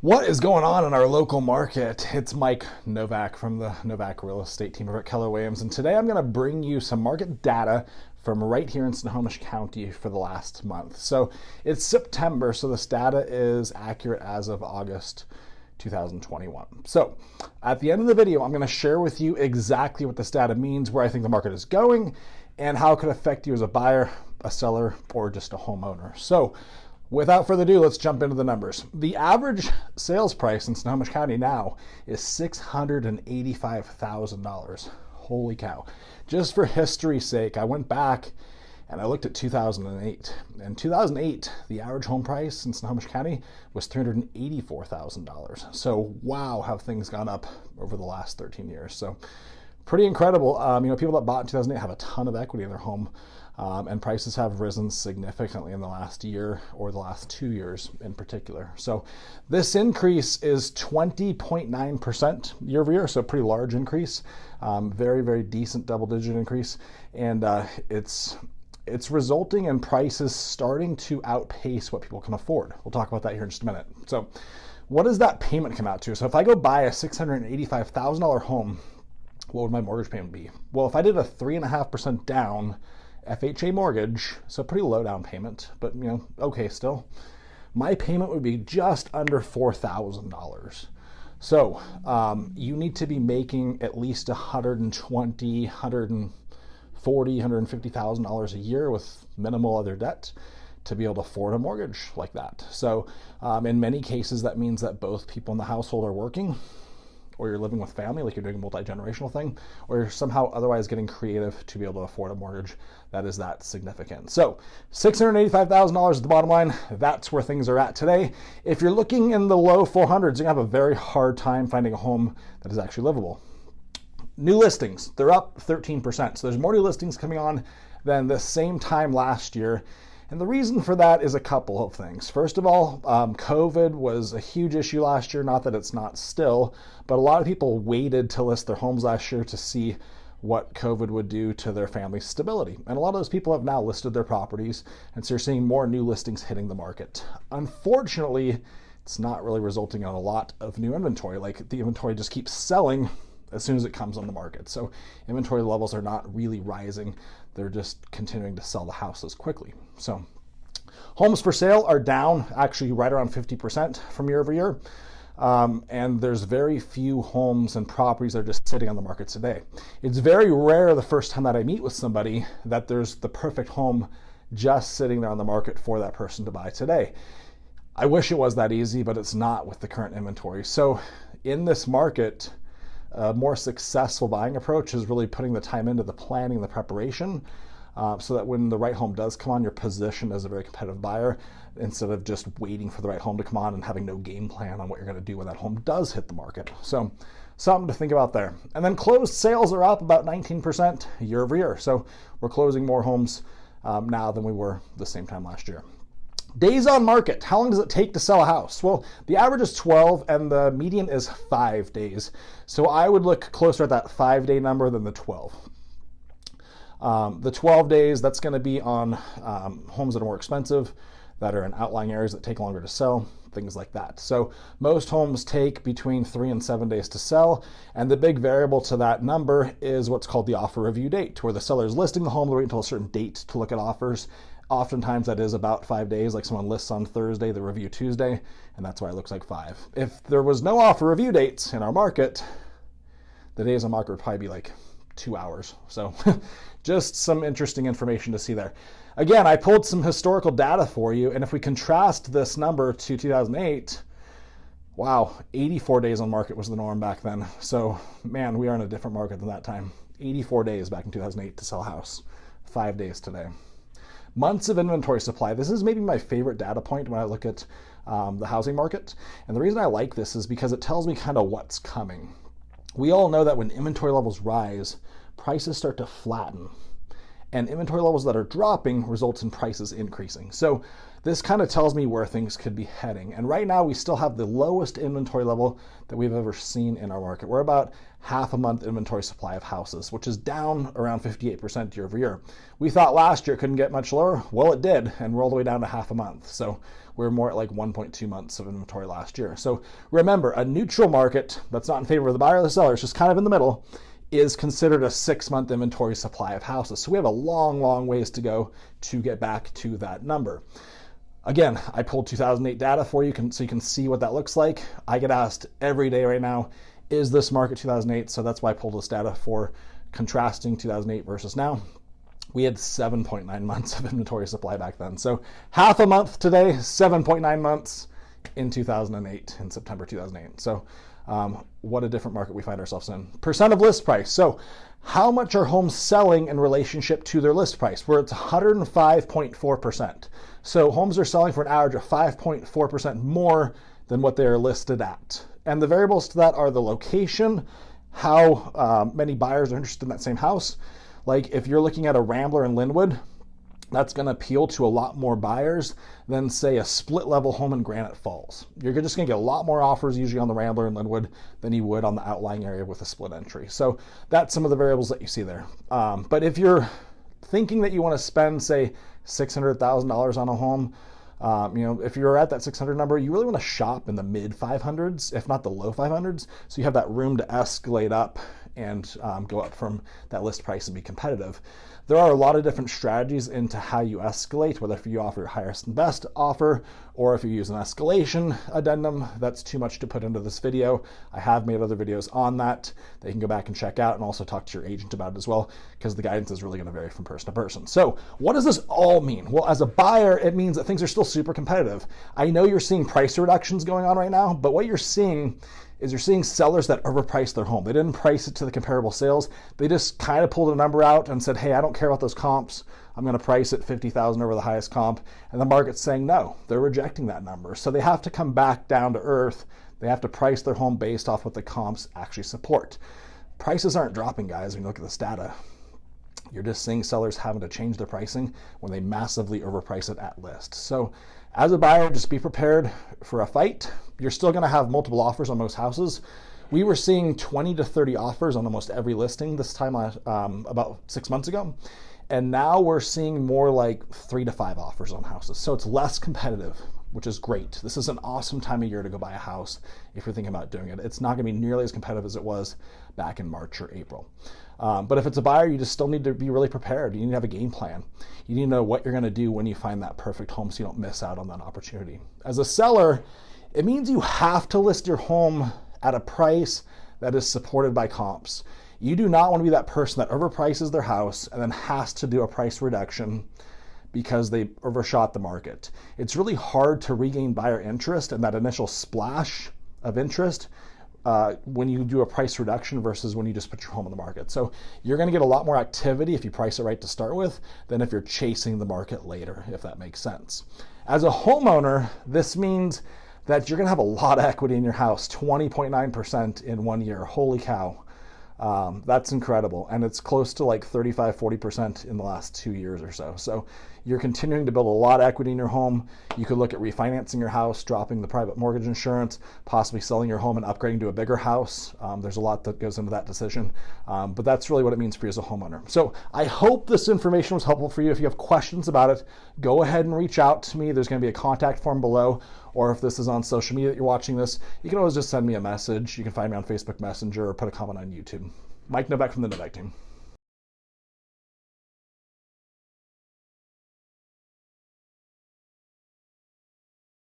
What is going on in our local market? It's Mike Novak from the Novak Real Estate Team over at Keller Williams, and today I'm going to bring you some market data from right here in Snohomish County for the last month. So it's September, so this data is accurate as of August 2021. So at the end of the video, I'm going to share with you exactly what this data means, where I think the market is going, and how it could affect you as a buyer, a seller, or just a homeowner. So without further ado, let's jump into the numbers. The average sales price in Snohomish County now is $685,000. Holy cow. Just for history's sake, I went back and I looked at 2008. In 2008, the average home price in Snohomish County was $384,000. So wow, have things gone up over the last 13 years. So pretty incredible. People that bought in 2008 have a ton of equity in their home. And prices have risen significantly in the last year, or the last 2 years in particular. So this increase is 20.9% year over year, so a pretty large increase, very, very decent double-digit increase. And it's resulting in prices starting to outpace what people can afford. We'll talk about that here in just a minute. So what does that payment come out to? So if I go buy a $685,000 home, what would my mortgage payment be? Well, if I did a 3.5% down FHA mortgage, so pretty low down payment, but okay still, my payment would be just under $4,000. So you need to be making at least $120,000, $140,000, $150,000 a year with minimal other debt to be able to afford a mortgage like that. So in many cases, that means that both people in the household are working, or you're living with family, like you're doing a multi-generational thing, or you're somehow otherwise getting creative to be able to afford a mortgage that is that significant. So $685,000 is the bottom line. That's where things are at today. If you're looking in the low 400s, you're gonna have a very hard time finding a home that is actually livable. New listings, they're up 13%. So there's more new listings coming on than the same time last year. And the reason for that is a couple of things. First of all, COVID was a huge issue last year, not that it's not still, but a lot of people waited to list their homes last year to see what COVID would do to their family's stability. And a lot of those people have now listed their properties, and so you're seeing more new listings hitting the market. Unfortunately, it's not really resulting in a lot of new inventory. Like, the inventory just keeps selling as soon as it comes on the market. So inventory levels are not really rising. They're just continuing to sell the houses quickly. So homes for sale are down actually right around 50% from year over year. And there's very few homes and properties that are just sitting on the market today. It's very rare the first time that I meet with somebody that there's the perfect home just sitting there on the market for that person to buy today. I wish it was that easy, but it's not with the current inventory. So in this market, a more successful buying approach is really putting the time into the planning, the preparation, so that when the right home does come on, you're positioned as a very competitive buyer instead of just waiting for the right home to come on and having no game plan on what you're going to do when that home does hit the market. So something to think about there. And then closed sales are up about 19% year over year. So we're closing more homes now than we were the same time last year. Days on market. How long does it take to sell a house? Well, the average is 12 and the median is 5 days. So I would look closer at that 5-day number than the 12. The 12 days, that's going to be on homes that are more expensive, that are in outlying areas that take longer to sell, things like that. So most homes take between 3 and 7 days to sell. And the big variable to that number is what's called the offer review date, where the seller is listing the home, they'll wait until a certain date to look at offers. Oftentimes that is about 5 days, like someone lists on Thursday, they review Tuesday, and that's why it looks like 5. If there was no offer review dates in our market, the days on market would probably be like 2 hours. So just some interesting information to see there. Again, I pulled some historical data for you, and if we contrast this number to 2008, wow, 84 days on market was the norm back then. So man, we are in a different market than that time. 84 days back in 2008 to sell a house, 5 days today. Months of inventory supply. This is maybe my favorite data point when I look at the housing market. And the reason I like this is because it tells me kind of what's coming. We all know that when inventory levels rise, prices start to flatten. And inventory levels that are dropping results in prices increasing. So this kind of tells me where things could be heading. And right now we still have the lowest inventory level that we've ever seen in our market. We're about half a month inventory supply of houses, which is down around 58% year over year. We thought last year it couldn't get much lower. Well, it did, and we're all the way down to half a month. So we're more at like 1.2 months of inventory last year. So remember, a neutral market that's not in favor of the buyer or the seller, it's just kind of in the middle, is considered a 6-month inventory supply of houses. So we have a long, long ways to go to get back to that number. Again, I pulled 2008 data for you so you can see what that looks like. I get asked every day right now, is this market 2008? So that's why I pulled this data for contrasting 2008 versus now. We had 7.9 months of inventory supply back then. So half a month today, 7.9 months in 2008, in September 2008. So what a different market we find ourselves in. Percent of list price. So how much are homes selling in relationship to their list price? Where it's 105.4%. So homes are selling for an average of 5.4% more than what they are listed at. And the variables to that are the location, how many buyers are interested in that same house. Like if you're looking at a Rambler in Linwood, that's going to appeal to a lot more buyers than, say, a split-level home in Granite Falls. You're just going to get a lot more offers usually on the Rambler in Linwood than you would on the outlying area with a split entry. So that's some of the variables that you see there. But if you're thinking that you want to spend, say, $600,000 on a home, if you're at that 600 number, you really want to shop in the mid 500s, if not the low 500s. So you have that room to escalate up and go up from that list price and be competitive. There are a lot of different strategies into how you escalate, whether if you offer your highest and best offer, or if you use an escalation addendum. That's too much to put into this video. I have made other videos on that you can go back and check out, and also talk to your agent about it as well, because the guidance is really going to vary from person to person. So what does this all mean? Well, as a buyer, it means that things are still super competitive. I know you're seeing price reductions going on right now, but what you're seeing is you're seeing sellers that overpriced their home. They didn't price it to the comparable sales. They just kind of pulled a number out and said, hey, I don't care about those comps. I'm going to price it $50,000 over the highest comp. And the market's saying no, they're rejecting that number. So they have to come back down to earth. They have to price their home based off what the comps actually support. Prices aren't dropping, guys, when you look at this data. You're just seeing sellers having to change their pricing when they massively overprice it at list. So as a buyer, just be prepared for a fight. You're still going to have multiple offers on most houses. We were seeing 20 to 30 offers on almost every listing this time about 6 months ago. And now we're seeing more like 3 to 5 offers on houses. So it's less competitive, which is great. This is an awesome time of year to go buy a house if you're thinking about doing it. It's not going to be nearly as competitive as it was back in March or April. But if it's a buyer, you just still need to be really prepared. You need to have a game plan. You need to know what you're going to do when you find that perfect home so you don't miss out on that opportunity. As a seller, it means you have to list your home at a price that is supported by comps. You do not want to be that person that overprices their house and then has to do a price reduction because they overshot the market. It's really hard to regain buyer interest and that initial splash of interest when you do a price reduction versus when you just put your home on the market. So you're going to get a lot more activity if you price it right to start with than if you're chasing the market later, if that makes sense. As a homeowner, this means that you're going to have a lot of equity in your house, 20.9% in 1 year. Holy cow. That's incredible. And it's close to like 35-40% in the last 2 years or so. So you're continuing to build a lot of equity in your home. You could look at refinancing your house, dropping the private mortgage insurance, possibly selling your home and upgrading to a bigger house. There's a lot that goes into that decision. But that's really what it means for you as a homeowner. So I hope this information was helpful for you. If you have questions about it, go ahead and reach out to me. There's going to be a contact form below. Or if this is on social media that you're watching this, you can always just send me a message. You can find me on Facebook Messenger or put a comment on YouTube. Mike Novak from the Novak Team.